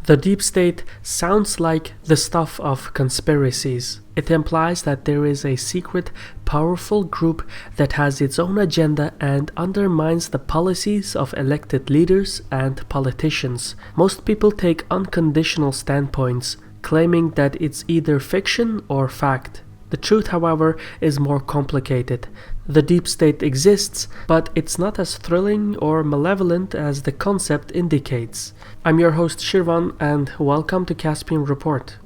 The deep state sounds like the stuff of conspiracies. It implies that there is a secret, powerful group that has its own agenda and undermines the policies of elected leaders and politicians. Most people take unconditional standpoints, claiming that it's either fiction or fact. The truth, however, is more complicated. The deep state exists, but it's not as thrilling or malevolent as the concept indicates. I'm your host Shirvan, and welcome to Caspian Report.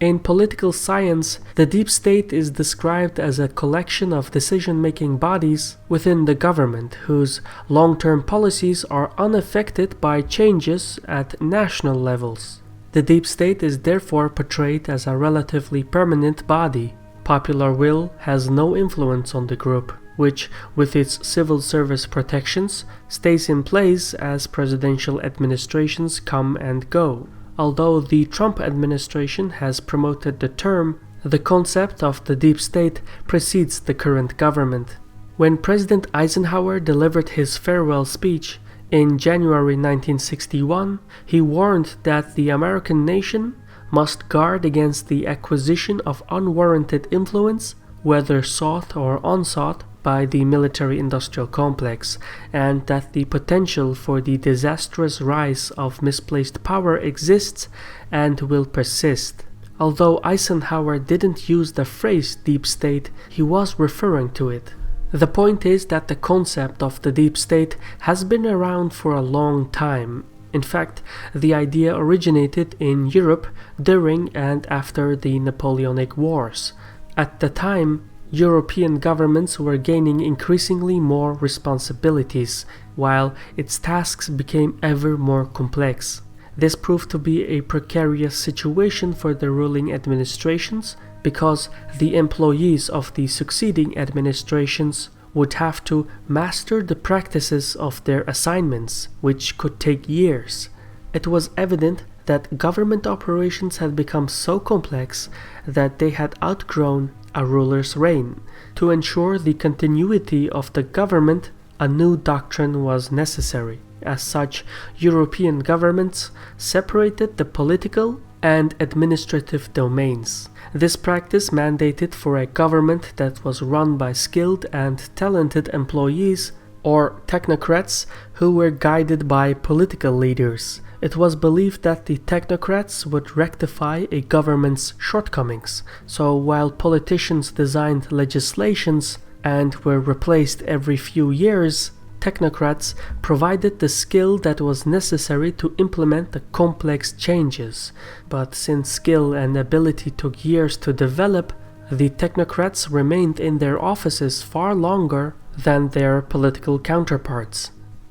In political science, the deep state is described as a collection of decision-making bodies within the government whose long-term policies are unaffected by changes at national levels. The deep state is therefore portrayed as a relatively permanent body. Popular will has no influence on the group, which, with its civil service protections, stays in place as presidential administrations come and go. Although the Trump administration has promoted the term, the concept of the deep state precedes the current government. When President Eisenhower delivered his farewell speech in January 1961, he warned that the American nation must guard against the acquisition of unwarranted influence, whether sought or unsought, by the military-industrial complex, and that the potential for the disastrous rise of misplaced power exists and will persist. Although Eisenhower didn't use the phrase deep state, he was referring to it. The point is that the concept of the deep state has been around for a long time. In fact, the idea originated in Europe during and after the Napoleonic Wars. At the time, European governments were gaining increasingly more responsibilities, while its tasks became ever more complex. This proved to be a precarious situation for the ruling administrations, because the employees of the succeeding administrations would have to master the practices of their assignments, which could take years. It was evident that government operations had become so complex that they had outgrown a ruler's reign. To ensure the continuity of the government, a new doctrine was necessary. As such, European governments separated the political and administrative domains. This practice mandated for a government that was run by skilled and talented employees, or technocrats, who were guided by political leaders. It was believed that the technocrats would rectify a government's shortcomings, so while politicians designed legislations and were replaced every few years, technocrats provided the skill that was necessary to implement the complex changes. But since skill and ability took years to develop, the technocrats remained in their offices far longer than their political counterparts.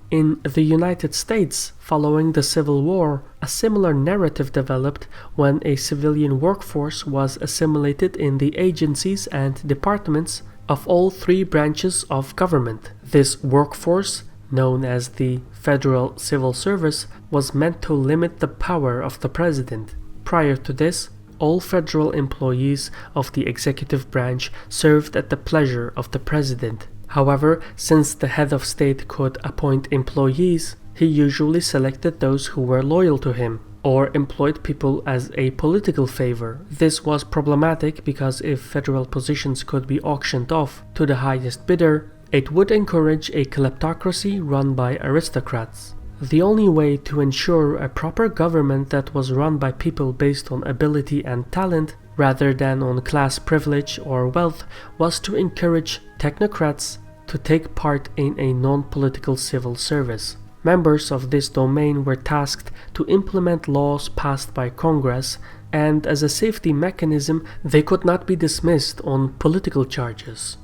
In the United States, following the Civil War, a similar narrative developed when a civilian workforce was assimilated in the agencies and departments of all three branches of government. This workforce, known as the Federal Civil Service, was meant to limit the power of the president. Prior to this, all federal employees of the executive branch served at the pleasure of the president. However, since the head of state could appoint employees, he usually selected those who were loyal to him, or employed people as a political favor. This was problematic because if federal positions could be auctioned off to the highest bidder, it would encourage a kleptocracy run by aristocrats. The only way to ensure a proper government that was run by people based on ability and talent, rather than on class privilege or wealth, was to encourage technocrats to take part in a non-political civil service. Members of this domain were tasked to implement laws passed by Congress, and as a safety mechanism, they could not be dismissed on political charges.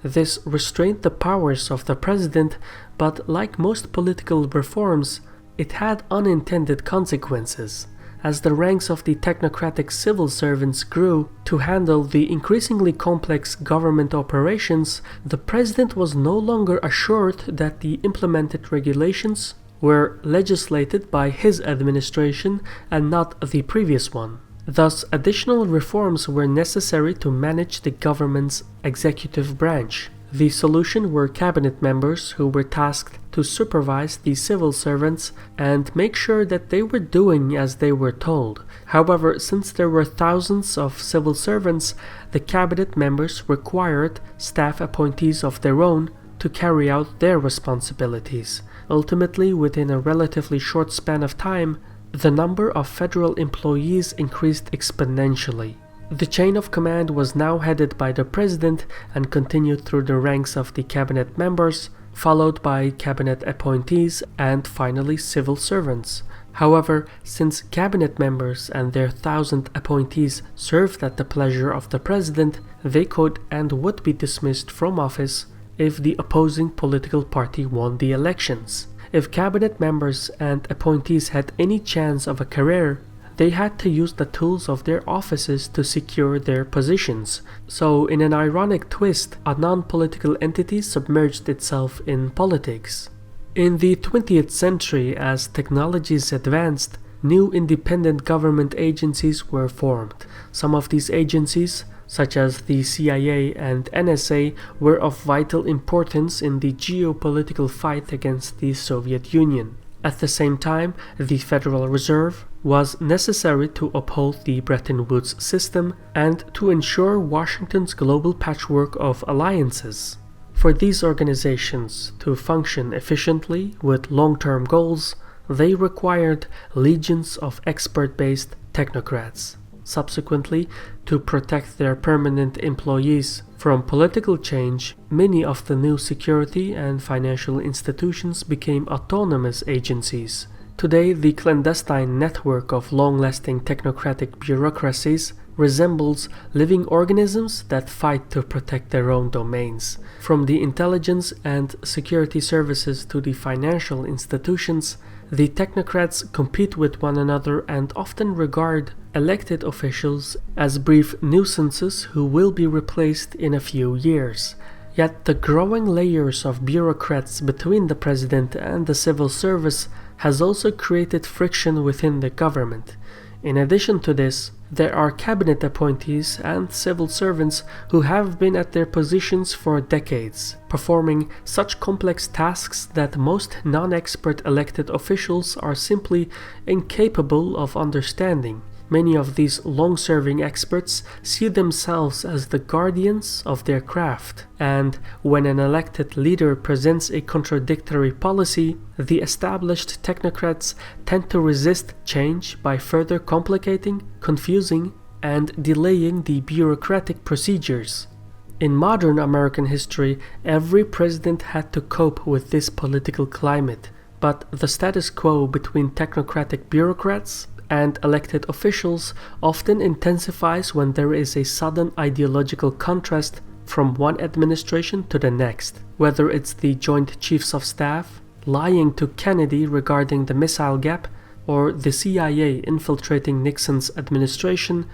This restrained the powers of the president, but like most political reforms, it had unintended consequences. As the ranks of the technocratic civil servants grew to handle the increasingly complex government operations, the president was no longer assured that the implemented regulations were legislated by his administration and not the previous one. Thus, additional reforms were necessary to manage the government's executive branch. The solution were cabinet members who were tasked to supervise the civil servants and make sure that they were doing as they were told. However, since there were thousands of civil servants, the cabinet members required staff appointees of their own to carry out their responsibilities. Ultimately, within a relatively short span of time, the number of federal employees increased exponentially. The chain of command was now headed by the president and continued through the ranks of the cabinet members, followed by cabinet appointees and finally civil servants. However, since cabinet members and their 1,000 appointees served at the pleasure of the president, they could and would be dismissed from office if the opposing political party won the elections. If cabinet members and appointees had any chance of a career, they had to use the tools of their offices to secure their positions. So, in an ironic twist, a non-political entity submerged itself in politics. In the 20th century, as technologies advanced, new independent government agencies were formed. Some of these agencies, such as the CIA and NSA, were of vital importance in the geopolitical fight against the Soviet Union. At the same time, the Federal Reserve was necessary to uphold the Bretton Woods system and to ensure Washington's global patchwork of alliances. For these organizations to function efficiently with long-term goals, they required legions of expert-based technocrats. Subsequently, to protect their permanent employees from political change, many of the new security and financial institutions became autonomous agencies. Today, the clandestine network of long-lasting technocratic bureaucracies resembles living organisms that fight to protect their own domains. From the intelligence and security services to the financial institutions, the technocrats compete with one another and often regard elected officials as brief nuisances who will be replaced in a few years. Yet the growing layers of bureaucrats between the president and the civil service has also created friction within the government. In addition to this, there are cabinet appointees and civil servants who have been at their positions for decades, performing such complex tasks that most non-expert elected officials are simply incapable of understanding. Many of these long-serving experts see themselves as the guardians of their craft, and when an elected leader presents a contradictory policy, the established technocrats tend to resist change by further complicating, confusing, and delaying the bureaucratic procedures. In modern American history, every president had to cope with this political climate, but the status quo between technocratic bureaucrats and elected officials often intensifies when there is a sudden ideological contrast from one administration to the next. Whether it's the Joint Chiefs of Staff lying to Kennedy regarding the missile gap, or the CIA infiltrating Nixon's administration,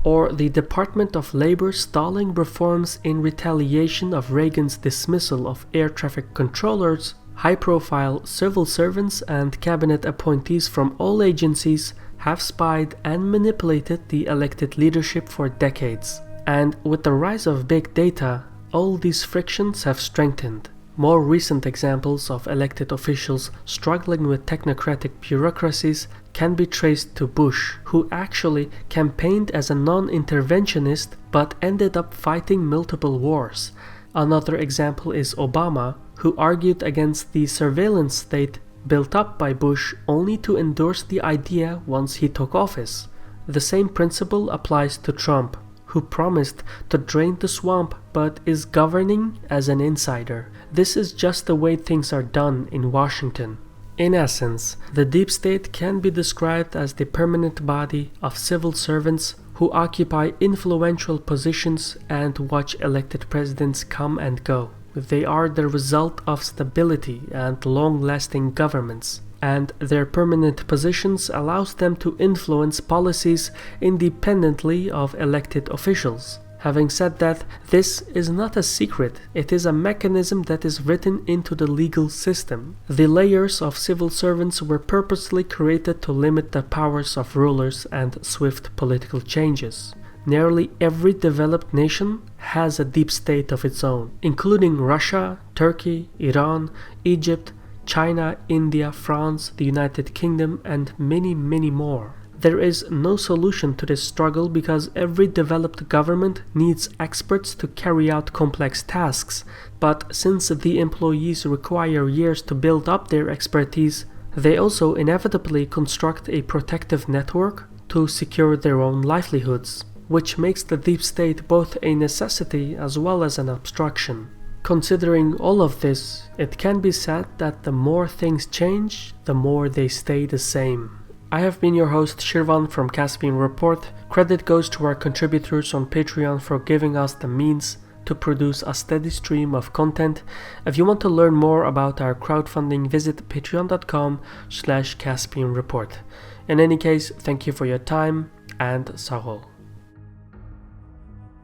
or the Department of Labor stalling reforms in retaliation of Reagan's dismissal of air traffic controllers, high-profile civil servants and cabinet appointees from all agencies have spied and manipulated the elected leadership for decades. And with the rise of big data, all these frictions have strengthened. More recent examples of elected officials struggling with technocratic bureaucracies can be traced to Bush, who actually campaigned as a non-interventionist but ended up fighting multiple wars. Another example is Obama, who argued against the surveillance state built up by Bush only to endorse the idea once he took office. The same principle applies to Trump, who promised to drain the swamp but is governing as an insider. This is just the way things are done in Washington. In essence, the deep state can be described as the permanent body of civil servants who occupy influential positions and watch elected presidents come and go. They are the result of stability and long-lasting governments, and their permanent positions allows them to influence policies independently of elected officials. Having said that, this is not a secret, it is a mechanism that is written into the legal system. The layers of civil servants were purposely created to limit the powers of rulers and swift political changes. Nearly every developed nation has a deep state of its own, including Russia, Turkey, Iran, Egypt, China, India, France, the United Kingdom, and many, many more. There is no solution to this struggle because every developed government needs experts to carry out complex tasks, but since the employees require years to build up their expertise, they also inevitably construct a protective network to secure their own livelihoods, which makes the deep state both a necessity as well as an obstruction. Considering all of this, it can be said that the more things change, the more they stay the same. I have been your host Shirvan from Caspian Report. Credit goes to our contributors on Patreon for giving us the means to produce a steady stream of content. If you want to learn more about our crowdfunding, visit patreon.com/Caspian Report. In any case, thank you for your time and Sahol.